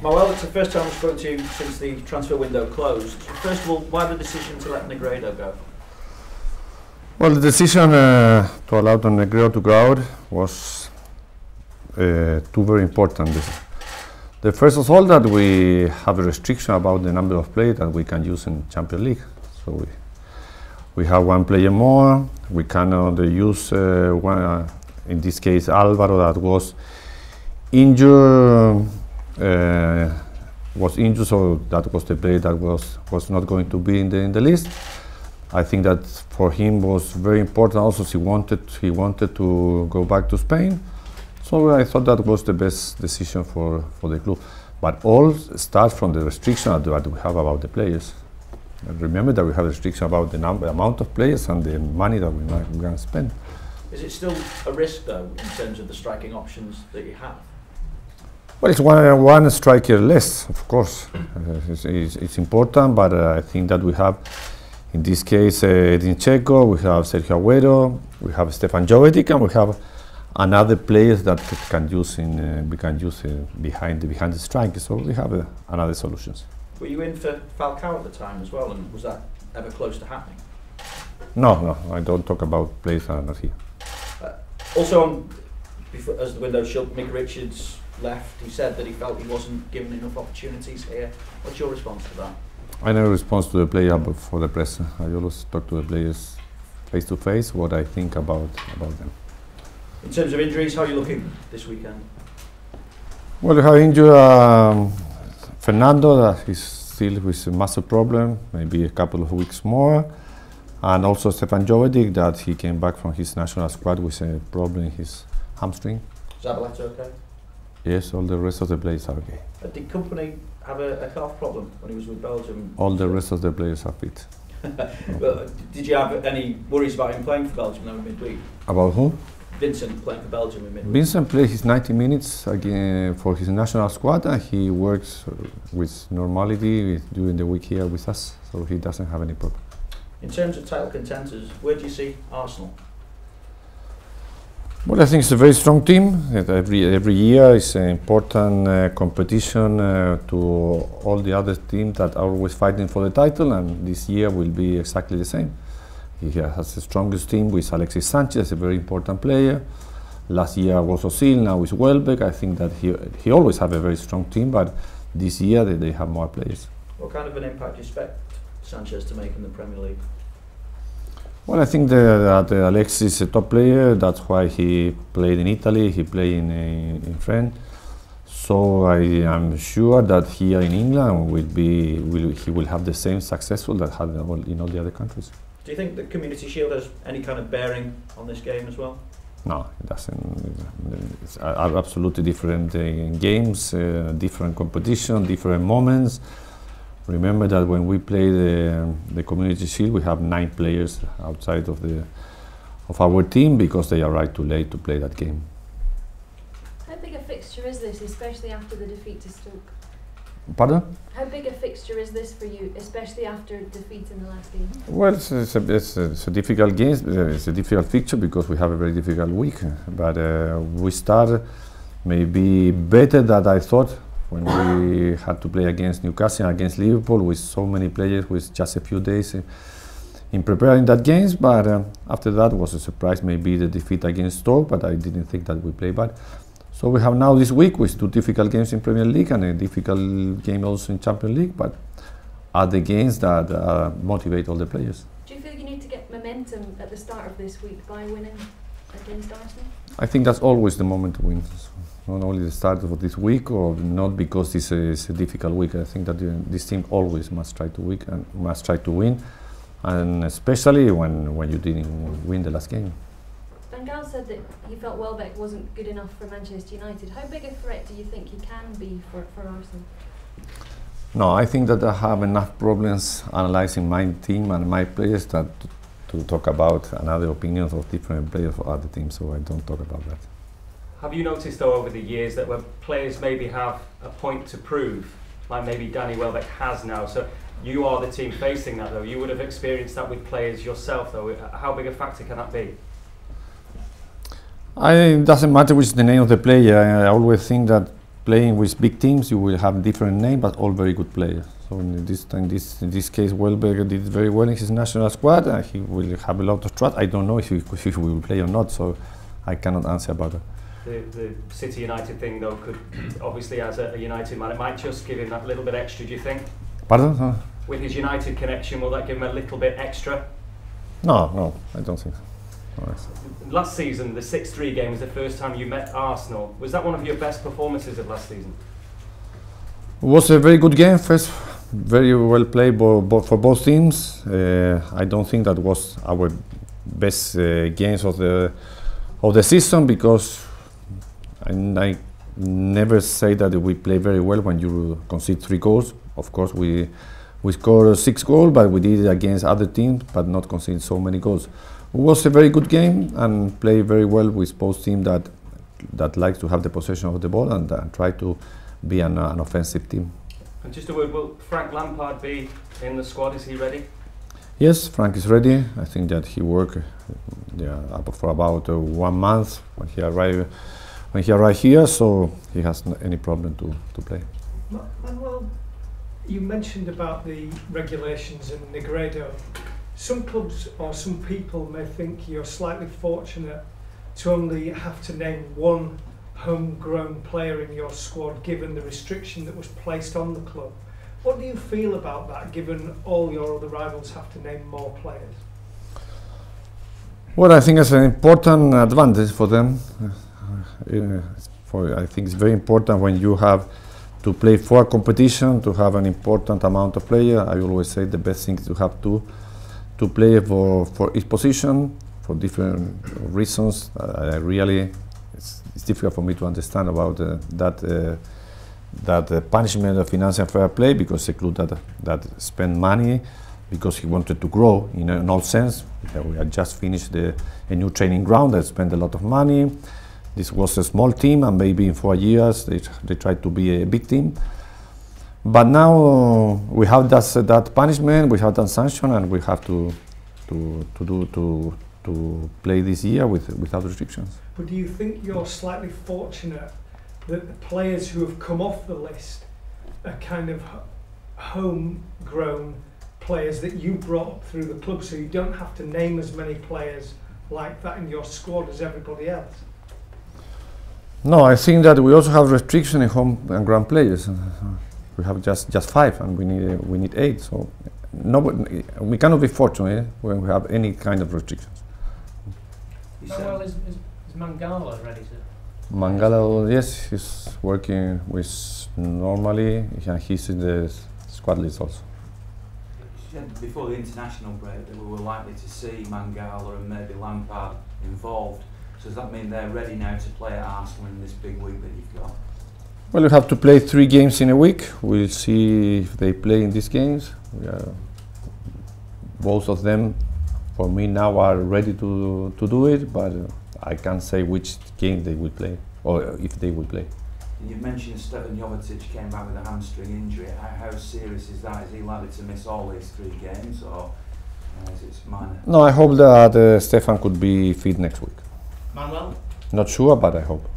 Manuel, it's the first time I've spoken to you since the transfer window closed. First of all, why the decision to let Negredo go? Well, the decision to allow the Negredo to go out was two very important. The first of all, that we have a restriction about the number of players that we can use in Champions League. So we have one player more. We cannot use one. In this case, Alvaro, that was injured. So that was the player that was not going to be in the list. I think that for him was very important. Also, he wanted to go back to Spain. So I thought that was the best decision for the club. But all starts from the restriction that we have about the players. And remember that we have a restriction about the amount of players and the money that we're going to spend. Is it still a risk, though, in terms of the striking options that you have? Well, it's one striker less, of course. It's important, but I think that we have, in this case, Edin Dzeko, we have Sergio Agüero, we have Stefan Jovetic, and we have another players that we can use behind the striker. So we have another solutions. Were you in for Falcao at the time as well, and was that ever close to happening? No, I don't talk about players that are not here. Also, as the window shut, Mick Richards left. He said that he felt he wasn't given enough opportunities here. What's your response to that? I never respond to the player for the press. I always talk to the players face to face what I think about them. In terms of injuries, how are you looking this weekend? Well, we have injured Fernando, that is still with a muscle problem, maybe a couple of weeks more. And also Stefan Jovetic, that he came back from his national squad with a problem in his hamstring. Zabaleta okay? Yes, all the rest of the players are okay. Did Company have a calf problem when he was with Belgium? All the rest of the players are fit. Well, did you have any worries about him playing for Belgium now in midweek? About who? Vincent playing for Belgium in midweek. Vincent plays his 90 minutes again for his national squad, and he works with normality during the week here with us, so he doesn't have any problem. In terms of title contenders, where do you see Arsenal? Well, I think it's a very strong team. Every year is an important competition to all the other teams that are always fighting for the title, and this year will be exactly the same. He has the strongest team with Alexis Sanchez, a very important player. Last year was Ozil, now is Welbeck. I think that he always have a very strong team, but this year they have more players. What kind of an impact do you expect Sanchez to make in the Premier League? Well, I think that Alexis is a top player. That's why he played in Italy, he played in France. So I am sure that here in England he will have the same successful that had in all the other countries. Do you think the Community Shield has any kind of bearing on this game as well? No, it doesn't. It's absolutely different games, different competition, different moments. Remember that when we play the Community Shield, we have 9 players outside of our team because they arrived too late to play that game. How big a fixture is this, especially after the defeat to Stoke? Pardon? How big a fixture is this for you, especially after defeat in the last game? Well, it's a difficult game. It's a difficult fixture because we have a very difficult week. But we start maybe better than I thought when we had to play against Newcastle and against Liverpool with so many players with just a few days in preparing that games. But after that was a surprise, maybe the defeat against Stoke, but I didn't think that we played bad. So we have now this week with 2 difficult games in Premier League and a difficult game also in Champions League, but are the games that motivate all the players. Do you feel you need to get momentum at the start of this week by winning against Arsenal? I think that's always the moment to win. Not only the start of this week, or not because this is a difficult week. I think that this team always must try to win, and especially when you didn't win the last game. Van Gaal said that he felt Welbeck wasn't good enough for Manchester United. How big a threat do you think he can be for Arsenal? No, I think that I have enough problems analysing my team and my players to talk about another opinions of different players for other teams, so I don't talk about that. Have you noticed though over the years that when players maybe have a point to prove, like maybe Danny Welbeck has now, so you are the team facing that though, you would have experienced that with players yourself though, how big a factor can that be? It doesn't matter which is the name of the player. I always think that playing with big teams, you will have different names, but all very good players. So in this case, Welbeck did very well in his national squad, and he will have a lot of trust. I don't know if he will play or not, so I cannot answer about it. The City United thing, though, could obviously, as a United man, it might just give him that little bit extra. Do you think? Pardon? With his United connection, will that give him a little bit extra? No, I don't think so. Last season, the 6-3 game was the first time you met Arsenal. Was that one of your best performances of last season? It was a very good game. First, very well played for both teams. I don't think that was our best games of the season, because I never say that we play very well when you concede 3 goals. Of course, we scored 6 goals, but we did it against other teams, but not concede so many goals. It was a very good game and played very well with both teams that likes to have the possession of the ball and try to be an offensive team. And just a word, will Frank Lampard be in the squad? Is he ready? Yes, Frank is ready. I think that he worked for about 1 month when he arrived here, so he has no any problem to play. Manuel, you mentioned about the regulations in Negredo. Some clubs or some people may think you're slightly fortunate to only have to name one homegrown player in your squad, given the restriction that was placed on the club. What do you feel about that, given all your other rivals have to name more players? Well, I think it's an important advantage for them. I think it's very important when you have to play for a competition, to have an important amount of players. I always say the best thing is to have to play for each position for different reasons. It's difficult for me to understand about that punishment of financial fair play, because the club that spend money because he wanted to grow in all sense. We had just finished a new training ground that spent a lot of money. This was a small team, and maybe in 4 years they tried to be a big team. But now we have that punishment, we have that sanction, and we have to play this year without restrictions. But do you think you're slightly fortunate that the players who have come off the list are kind of homegrown players that you brought up through the club, so you don't have to name as many players like that in your squad as everybody else? No, I think that we also have restrictions in home and ground players. We have just 5, and we need 8. So we cannot be fortunate when we have any kind of restrictions. Well, is Mangala ready to? Mangala, yes, he's working with normally, and he's in the squad list also. You said before the international break that we were likely to see Mangala and maybe Lampard involved. So does that mean they're ready now to play at Arsenal in this big week that you've got? Well, we have to play 3 games in a week. We'll see if they play in these games. Both of them, for me now, are ready to do it, but I can't say which game they will play, or if they will play. You've mentioned Stevan Jovetic came back with a hamstring injury. How serious is that? Is he likely to miss all these 3 games, or is it minor? No, I hope that Stefan could be fit next week. Manuel? Not sure, but I hope.